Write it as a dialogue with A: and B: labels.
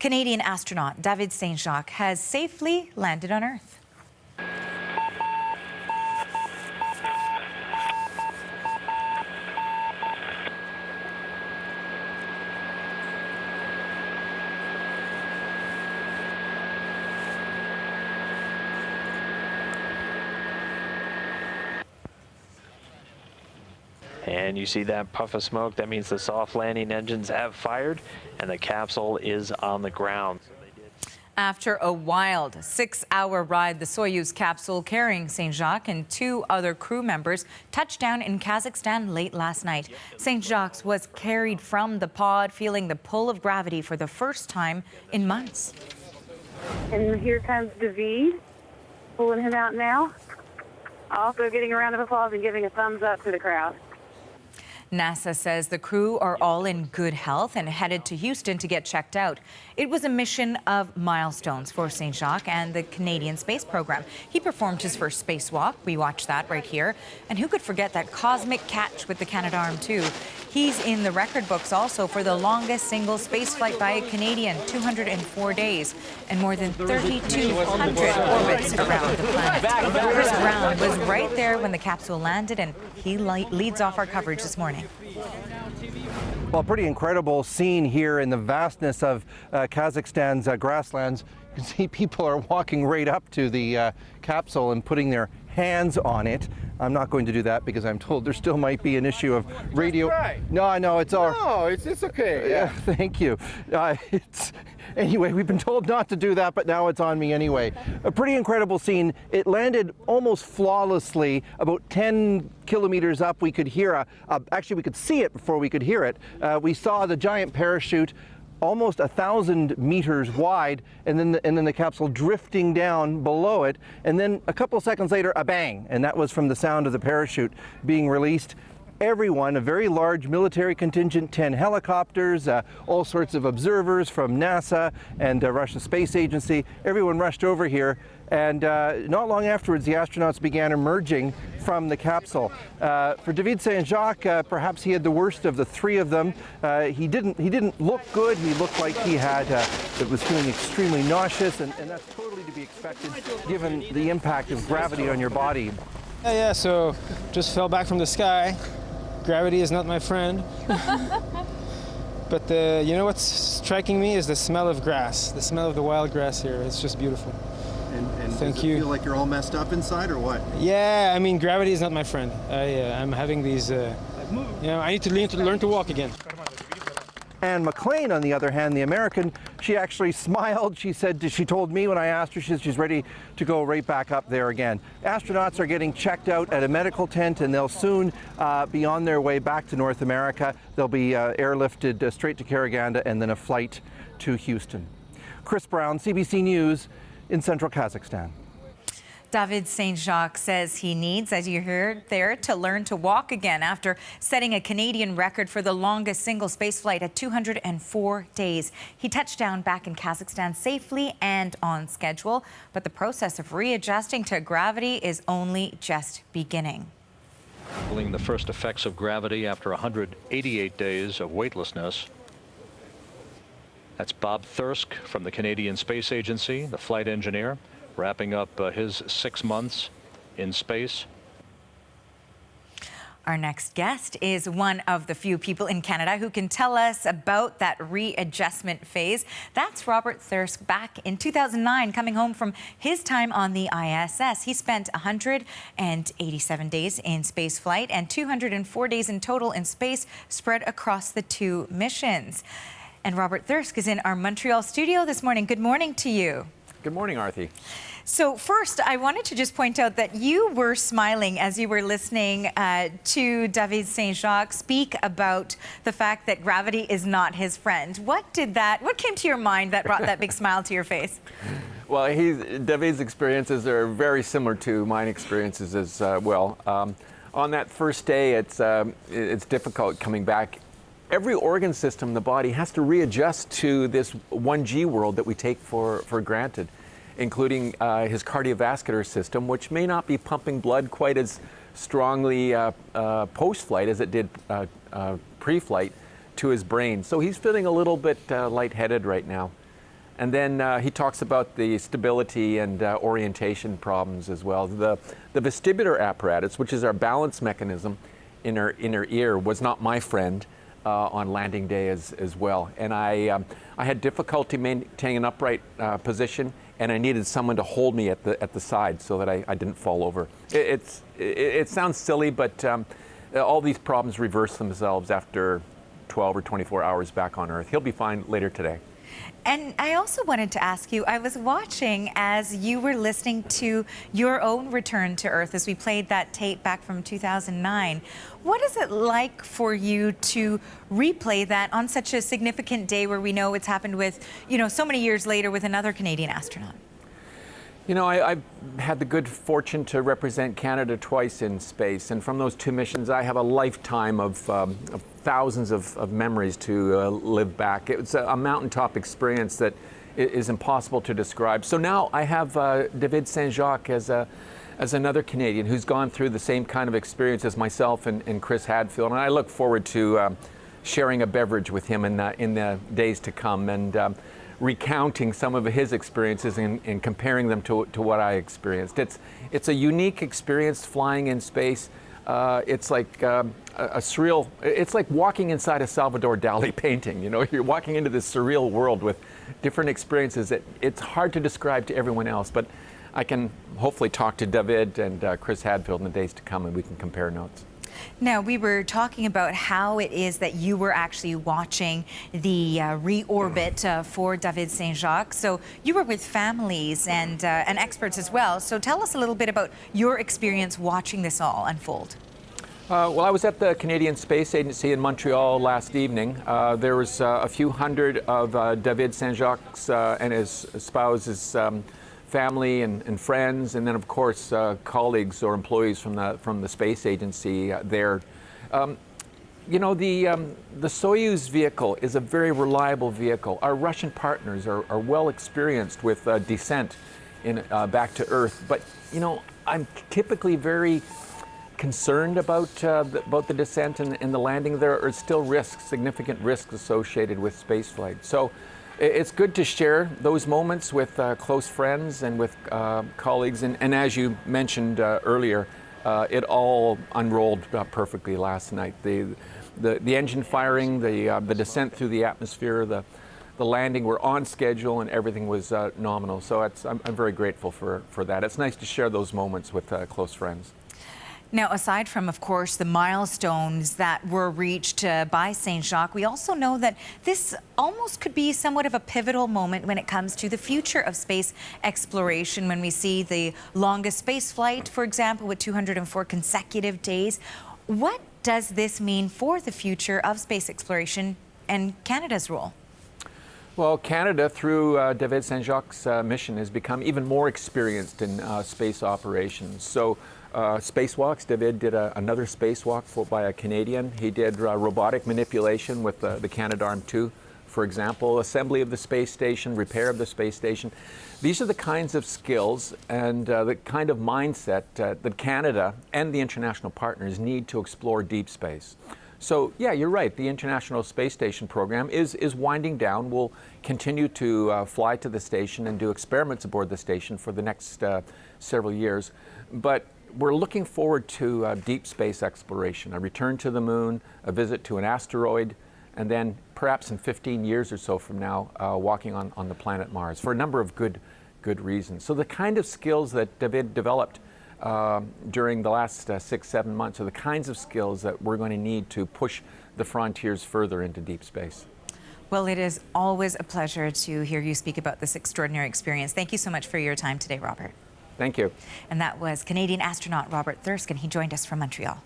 A: Canadian astronaut David Saint-Jacques has safely landed on Earth.
B: And you see that puff of smoke. That means the soft landing engines have fired and the capsule is on the ground.
A: After a wild 6-hour ride, the Soyuz capsule carrying Saint-Jacques and 2 other crew members touched down in Kazakhstan late last night. Saint-Jacques was carried from the pod, feeling the pull of gravity for the first time in months.
C: And here comes David, pulling him out now. Also getting a round of applause and giving a thumbs up to the crowd.
A: NASA says the crew are all in good health and headed to Houston to get checked out. It was a mission of milestones for Saint-Jacques and the Canadian space program. He performed his first spacewalk. We watched that right here. And who could forget that cosmic catch with the Canadarm2? He's in the record books also for the longest single spaceflight by a Canadian, 204 days, and more than 3,200 orbits around the planet. Chris Brown was right there when the capsule landed, and he leads off our coverage this morning.
D: Well, pretty incredible scene here in the vastness of Kazakhstan's grasslands. You can see people are walking right up to the capsule and putting their hands on it. I'm not going to do that because I'm told there still might be an issue of radio. No, I know it's all.
E: No, it's okay.
D: Yeah, thank you. Anyway, we've been told not to do that, but now it's on me anyway. A pretty incredible scene. It landed almost flawlessly, about 10 kilometers up. We could hear actually we could see it before we could hear it. We saw the giant parachute almost 1,000 meters wide, and then the capsule drifting down below it, and then a couple seconds later, a bang, and that was from the sound of the parachute being released. Everyone, a very large military contingent, 10 helicopters, all sorts of observers from NASA and Russian Space Agency, everyone rushed over here, and not long afterwards, the astronauts began emerging from the capsule. For David Saint-Jacques, perhaps he had the worst of the three of them. He didn't look good. He looked like he was feeling extremely nauseous, and that's totally to be expected given the impact of gravity on your body.
E: Yeah, so just fell back from the sky. Gravity is not my friend. But you know what's striking me is the smell of grass, the smell of the wild grass here. It's just beautiful.
F: And
E: Thank
F: does
E: you.
F: It feel like you're all messed up inside or what?
E: Yeah, I mean, gravity is not my friend. I'm having these, I need to learn to walk again.
D: Anne McLean, on the other hand, the American, she actually smiled. She told me when I asked her, she's ready to go right back up there again. Astronauts are getting checked out at a medical tent, and they'll soon be on their way back to North America. They'll be airlifted straight to Karaganda and then a flight to Houston. Chris Brown, CBC News in central Kazakhstan.
A: David Saint-Jacques says he needs, as you heard there, to learn to walk again after setting a Canadian record for the longest single spaceflight at 204 days. He touched down back in Kazakhstan safely and on schedule, but the process of readjusting to gravity is only just beginning.
G: Feeling the first effects of gravity after 188 days of weightlessness. That's Bob Thirsk from the Canadian Space Agency, the flight engineer, wrapping up his 6 months in space.
A: Our next guest is one of the few people in Canada who can tell us about that readjustment phase. That's Robert Thirsk, back in 2009, coming home from his time on the ISS. He spent 187 days in spaceflight and 204 days in total in space, spread across the 2 missions. And Robert Thirsk is in our Montreal studio this morning. Good morning to you.
H: Good morning, Arthi.
A: So first, I wanted to just point out that you were smiling as you were listening to David Saint-Jacques speak about the fact that gravity is not his friend. What came to your mind that brought that big smile to your face?
H: Well, David's experiences are very similar to mine experiences as well. On that first day, it's difficult coming back. Every organ system in the body has to readjust to this 1G world that we take for granted, including his cardiovascular system, which may not be pumping blood quite as strongly post-flight as it did pre-flight to his brain. So he's feeling a little bit lightheaded right now. And then he talks about the stability and orientation problems as well. The vestibular apparatus, which is our balance mechanism in our inner ear, was not my friend on landing day as well. And I had difficulty maintaining an upright position, and I needed someone to hold me at the side so that I didn't fall over. It sounds silly, but all these problems reverse themselves after 12 or 24 hours back on Earth. He'll be fine later today.
A: And I also wanted to ask you, I was watching as you were listening to your own return to Earth as we played that tape back from 2009. What is it like for you to replay that on such a significant day where we know it's happened with, so many years later with another Canadian astronaut?
H: I've had the good fortune to represent Canada twice in space, and from those 2 missions, I have a lifetime of thousands of memories to live back. It was a mountaintop experience that is impossible to describe. So now I have David Saint-Jacques as another Canadian who's gone through the same kind of experience as myself and Chris Hadfield, and I look forward to sharing a beverage with him in the days to come, and recounting some of his experiences and comparing them to what I experienced. It's a unique experience flying in space. It's like a surreal, it's like walking inside a Salvador Dali painting. You're walking into this surreal world with different experiences that it's hard to describe to everyone else, but I can hopefully talk to David and Chris Hadfield in the days to come, and we can compare notes.
A: Now, we were talking about how it is that you were actually watching the reorbit for David Saint-Jacques. So you were with families and experts as well. So tell us a little bit about your experience watching this all unfold.
H: Well, I was at the Canadian Space Agency in Montreal last evening. There was a few hundred of David Saint-Jacques and his spouse's family and friends, and then of course colleagues or employees from the space agency there. The Soyuz vehicle is a very reliable vehicle. Our Russian partners are well experienced with descent back to Earth, but I'm typically very concerned about the descent and the landing. There are still significant risks associated with spaceflight. So it's good to share those moments with close friends and with colleagues. And as you mentioned earlier, it all unrolled perfectly last night. The engine firing, the descent through the atmosphere, the landing were on schedule, and everything was nominal. So I'm very grateful for that. It's nice to share those moments with close friends.
A: Now, aside from, of course, the milestones that were reached by Saint-Jacques, we also know that this almost could be somewhat of a pivotal moment when it comes to the future of space exploration, when we see the longest space flight, for example, with 204 consecutive days. What does this mean for the future of space exploration and Canada's role?
H: Well, Canada, through David Saint-Jacques' mission, has become even more experienced in space operations. So spacewalks, David did another spacewalk by a Canadian. He did robotic manipulation with the Canadarm2, for example, assembly of the space station, repair of the space station. These are the kinds of skills and the kind of mindset that Canada and the international partners need to explore deep space. So, yeah, you're right. The International Space Station program is winding down. We'll continue to fly to the station and do experiments aboard the station for the next several years. But we're looking forward to deep space exploration, a return to the moon, a visit to an asteroid, and then perhaps in 15 years or so from now, walking on the planet Mars for a number of good reasons. So the kind of skills that David developed during the last 6-7 months are the kinds of skills that we're going to need to push the frontiers further into deep space.
A: Well, it is always a pleasure to hear you speak about this extraordinary experience. Thank you so much for your time today, Robert.
H: Thank you.
A: And that was Canadian astronaut Robert Thirsk, and he joined us from Montreal.